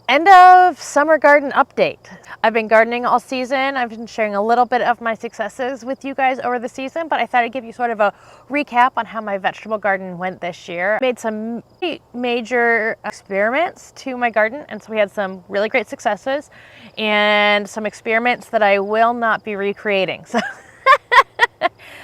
End of summer garden update. I've been gardening all season. I've been sharing a little bit of my successes with you guys over the season, but I thought I'd give you sort of a recap on how my vegetable garden went this year. I made some major experiments to my garden, and so we had some really great successes and some experiments that I will not be recreating. So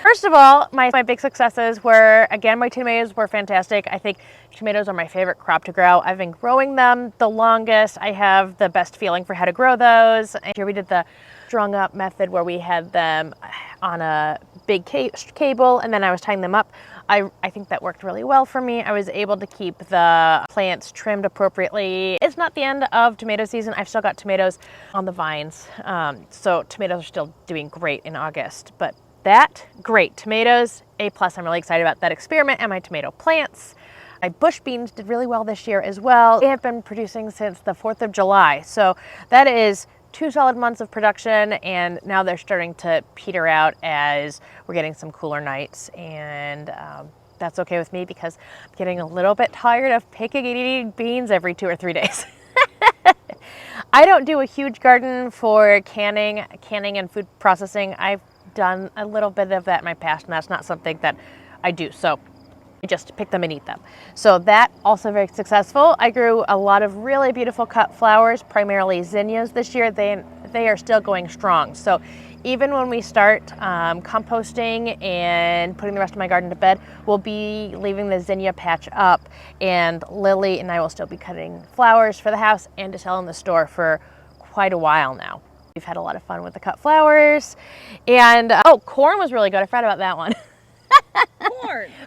first of all, my big successes were, again, my tomatoes were fantastic. I think tomatoes are my favorite crop to grow. I've been growing them the longest. I have the best feeling for how to grow those. And here we did the strung up method where we had them on a big cable and then I was tying them up. I think that worked really well for me. I was able to keep the plants trimmed appropriately. It's not the end of tomato season. I've still got tomatoes on the vines. So tomatoes are still doing great in August, but great. Tomatoes, A+. I'm really excited about that experiment and my tomato plants. My bush beans did really well this year as well. They have been producing since the 4th of July. So that is 2 solid months of production, and now they're starting to peter out as we're getting some cooler nights. And that's okay with me because I'm getting a little bit tired of picking and eating beans every 2 or 3 days. I don't do a huge garden for canning and food processing. I've done a little bit of that in my past, and that's not something that I do. So I just pick them and eat them. So that also very successful. I grew a lot of really beautiful cut flowers, primarily zinnias this year. They are still going strong. So even when we start composting and putting the rest of my garden to bed, we'll be leaving the zinnia patch up, and Lily and I will still be cutting flowers for the house and to sell in the store for quite a while now. We've had a lot of fun with the cut flowers. And corn was really good. I forgot about that one.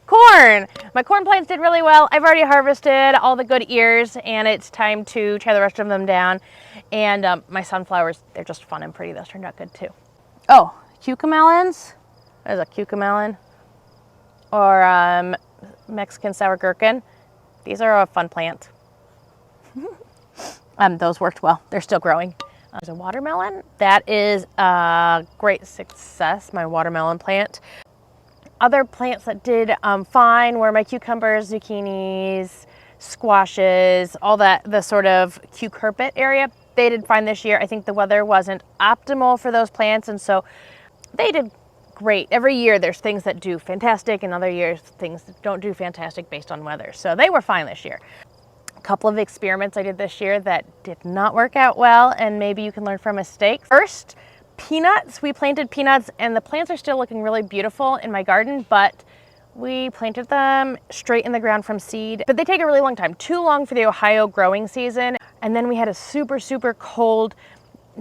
Corn. My corn plants did really well. I've already harvested all the good ears, and it's time to tear the rest of them down. And my sunflowers, they're just fun and pretty. Those turned out good too. Oh, cucamelons. There's a cucamelon. Or Mexican sour gherkin. These are a fun plant. Those worked well. They're still growing. There's a watermelon. That is a great success, my watermelon plant. Other plants that did fine were my cucumbers, zucchinis, squashes, all that, the sort of cucurbit area. They did fine this year. I think the weather wasn't optimal for those plants, and so they did great. Every year there's things that do fantastic, and other years things that don't do fantastic based on weather. So they were fine this year. Couple of experiments I did this year that did not work out well, and maybe you can learn from mistakes. First, peanuts. We planted peanuts and the plants are still looking really beautiful in my garden, but we planted them straight in the ground from seed. But they take a really long time, too long for the Ohio growing season. And then we had a super, super cold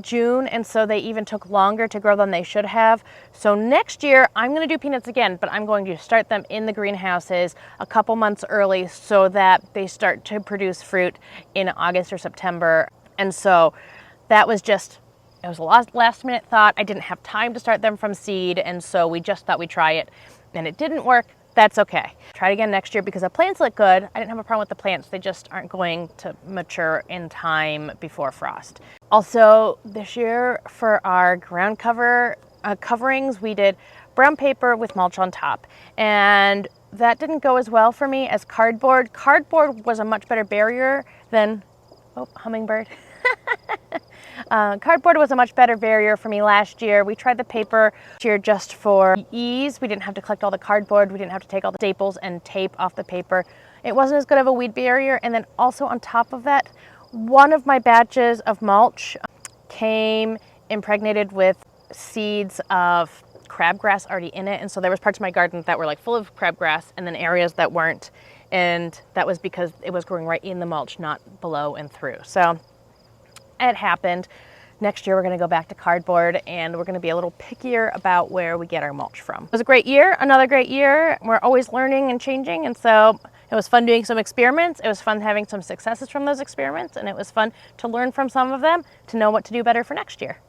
June, and so they even took longer to grow than they should have. So next year I'm going to do peanuts again, but I'm going to start them in the greenhouses a couple months early so that they start to produce fruit in August or September. And so that was just, it was a last minute thought. I didn't have time to start them from seed, and so we just thought we'd try it, and it didn't work. That's okay. Try it again next year because the plants look good. I didn't have a problem with the plants. They just aren't going to mature in time before frost. Also, this year for our ground coverings, we did brown paper with mulch on top. And that didn't go as well for me as cardboard. Cardboard was a much better barrier than, oh, hummingbird. Cardboard was a much better barrier for me last year. We tried the paper this year just for ease. We didn't have to collect all the cardboard. We didn't have to take all the staples and tape off the paper. It wasn't as good of a weed barrier. And then also on top of that, one of my batches of mulch came impregnated with seeds of crabgrass already in it. And so there was parts of my garden that were like full of crabgrass and then areas that weren't. And that was because it was growing right in the mulch, not below and through. So it happened. Next year we're going to go back to cardboard, and we're going to be a little pickier about where we get our mulch from. It was a great year, another great year. We're always learning and changing, and so it was fun doing some experiments. It was fun having some successes from those experiments, and it was fun to learn from some of them to know what to do better for next year.